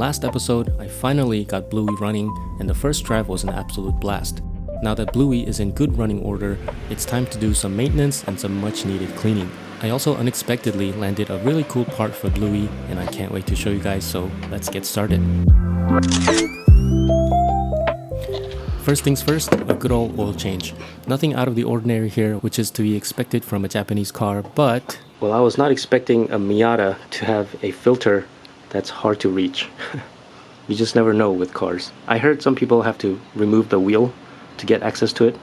last episode, I finally got Bluey running, and the first drive was an absolute blast. Now that Bluey is in good running order, it's time to do some maintenance and some much needed cleaning. I also unexpectedly landed a really cool part for Bluey, and I can't wait to show you guys, so let's get started. First things first, a good old oil change. Nothing out of the ordinary here, which is to be expected from a Japanese car, but... well, I was not expecting a Miata to have a filter that's hard to reach. You just never know with cars. I heard some people have to remove the wheel to get access to it,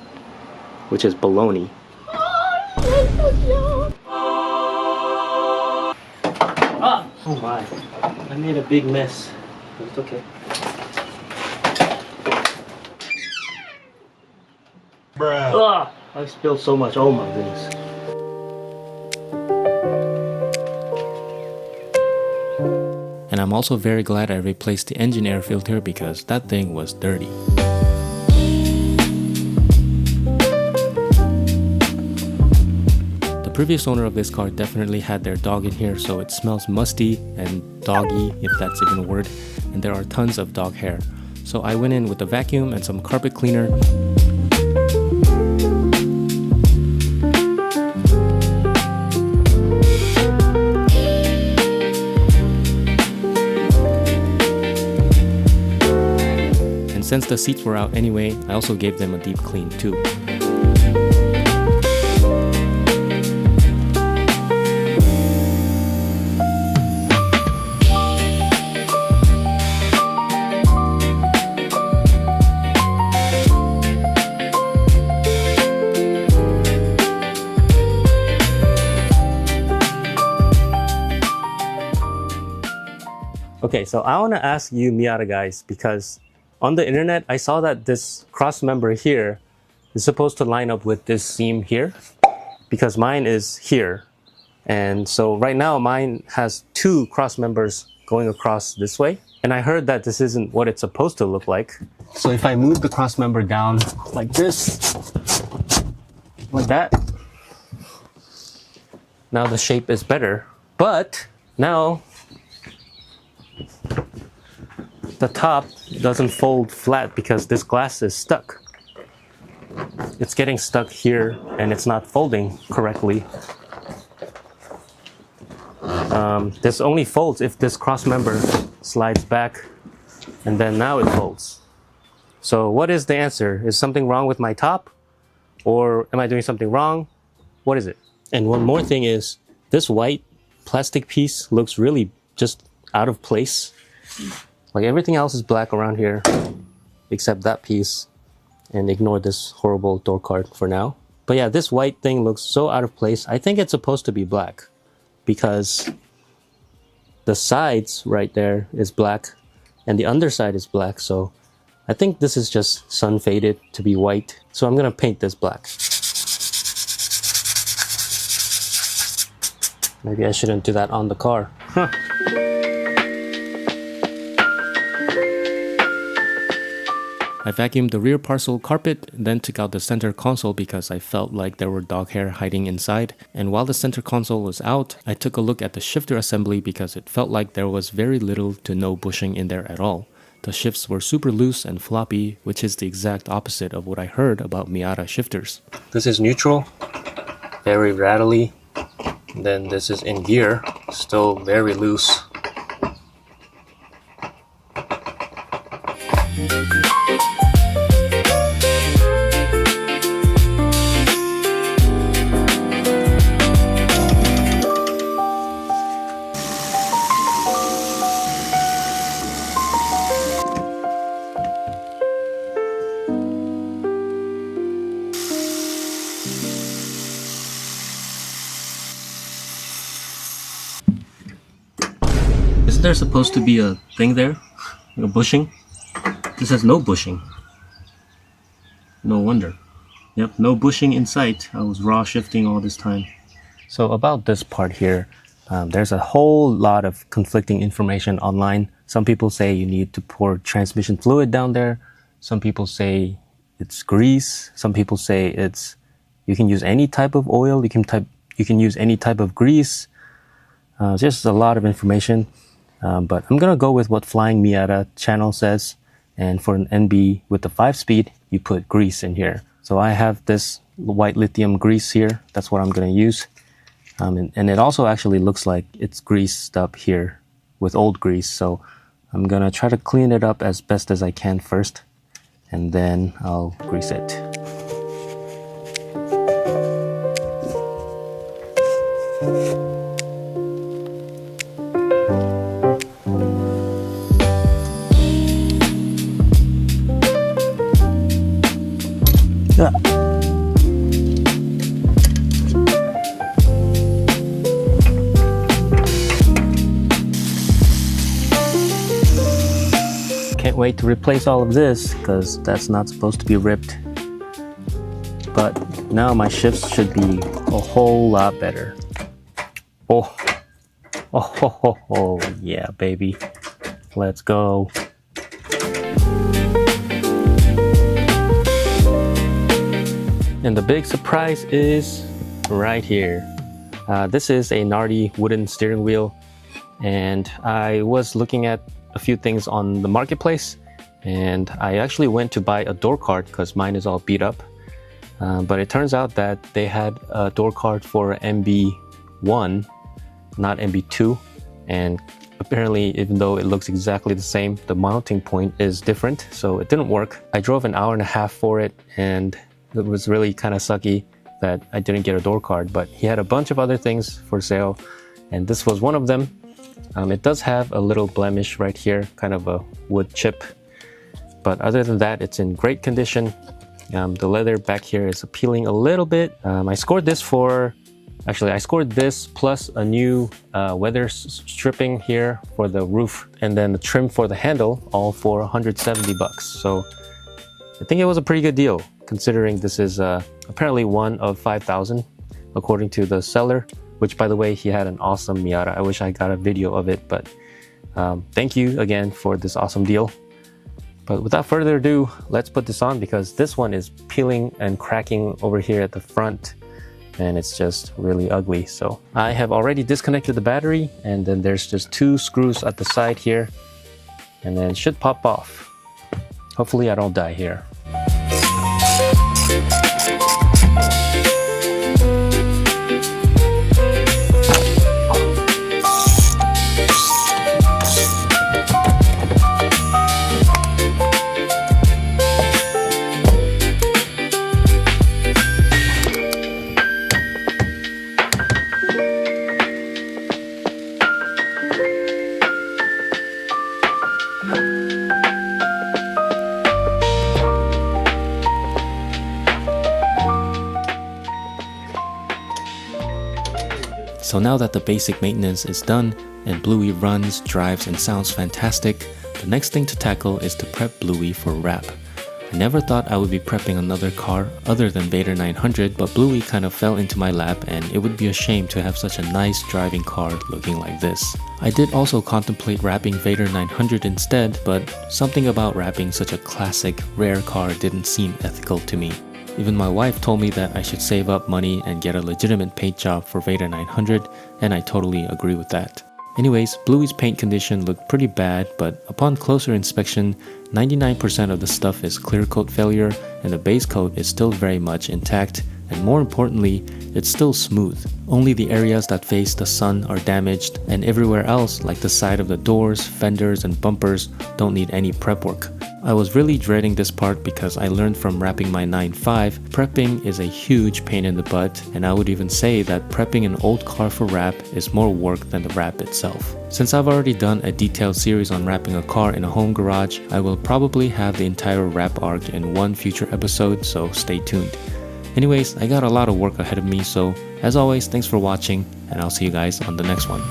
which is baloney. Oh my, I made a big mess, but it's okay. Bruh. I spilled so much, oh my goodness. And I'm also very glad I replaced the engine air filter because that thing was dirty. The previous owner of this car definitely had their dog in here, so it smells musty and doggy, if that's even a word, and there are tons of dog hair. So I went in with a vacuum and some carpet cleaner. Since the seats were out anyway, I also gave them a deep clean too. Okay, so I want to ask you Miata guys, because on the internet, I saw that this cross member here is supposed to line up with this seam here, because mine is here. And so right now mine has two cross members going across this way. And I heard that this isn't what it's supposed to look like. So if I move the cross member down like this, like that, now the shape is better. But now the top doesn't fold flat because this glass is stuck. It's getting stuck here and it's not folding correctly. This only folds if this cross member slides back, and then now it folds. So what is the answer? Is something wrong with my top? Or am I doing something wrong? What is it? And one more thing is, this white plastic piece looks really just out of place. Like everything else is black around here, except that piece, and ignore this horrible door card for now. But yeah, this white thing looks so out of place. I think it's supposed to be black because the sides right there is black and the underside is black. So I think this is just sun faded to be white. So I'm gonna paint this black. Maybe I shouldn't do that on the car. Huh. I vacuumed the rear parcel carpet, then took out the center console because I felt like there were dog hair hiding inside. And while the center console was out, I took a look at the shifter assembly because it felt like there was very little to no bushing in there at all. The shifts were super loose and floppy, which is the exact opposite of what I heard about Miata shifters. This is neutral, very rattly. Then this is in gear, still very loose. Isn't there supposed to be a thing there? A bushing? This has no bushing. No wonder. Yep, no bushing in sight. I was raw shifting all this time. So about this part here, there's a whole lot of conflicting information online. Some people say you need to pour transmission fluid down there. Some people say it's grease. Some people say it's you can use any type of oil. You can use any type of grease. Just a lot of information. But I'm gonna go with what Flying Miata channel says. And for an NB with the 5-speed, you put grease in here. So I have this white lithium grease here. That's what I'm gonna use. And it also actually looks like it's greased up here with old grease. So I'm gonna try to clean it up as best as I can first, and then I'll grease it. Can't wait to replace all of this because that's not supposed to be ripped. But now my shifts should be a whole lot better. Oh, yeah, baby. Let's go. And the big surprise is right here. This is a Nardi wooden steering wheel, and I was looking at a few things on the marketplace, and I actually went to buy a door card because mine is all beat up. But it turns out that they had a door card for MB1, not MB2, and apparently even though it looks exactly the same, the mounting point is different, so it didn't work. I drove an hour and a half for it, and it was really kind of sucky that I didn't get a door card, but he had a bunch of other things for sale, and this was one of them. It does have a little blemish right here, kind of a wood chip, but other than that, it's in great condition. The leather back here is peeling a little bit. I scored this plus a new weather stripping here for the roof, and then the trim for the handle, all for 170 bucks. So I think it was a pretty good deal, considering this is apparently one of 5,000 according to the seller, which, by the way, he had an awesome Miata. I wish I got a video of it, but thank you again for this awesome deal. But without further ado, let's put this on because this one is peeling and cracking over here at the front, and it's just really ugly. So I have already disconnected the battery, and then there's just 2 screws at the side here, and then it should pop off. Hopefully I don't die here. So now that the basic maintenance is done and Bluey runs, drives, and sounds fantastic, the next thing to tackle is to prep Bluey for wrap. I never thought I would be prepping another car other than Vader 900, but Bluey kind of fell into my lap, and it would be a shame to have such a nice driving car looking like this. I did also contemplate wrapping Vader 900 instead, but something about wrapping such a classic, rare car didn't seem ethical to me. Even my wife told me that I should save up money and get a legitimate paint job for Vader 900, and I totally agree with that. Anyways, Bluey's paint condition looked pretty bad, but upon closer inspection, 99% of the stuff is clear coat failure, and the base coat is still very much intact, and more importantly, it's still smooth. Only the areas that face the sun are damaged, and everywhere else, like the side of the doors, fenders, and bumpers, don't need any prep work. I was really dreading this part because I learned from wrapping my 9.5, prepping is a huge pain in the butt, and I would even say that prepping an old car for wrap is more work than the wrap itself. Since I've already done a detailed series on wrapping a car in a home garage, I will probably have the entire wrap arc in one future episode, so stay tuned. Anyways, I got a lot of work ahead of me, so as always, thanks for watching, and I'll see you guys on the next one.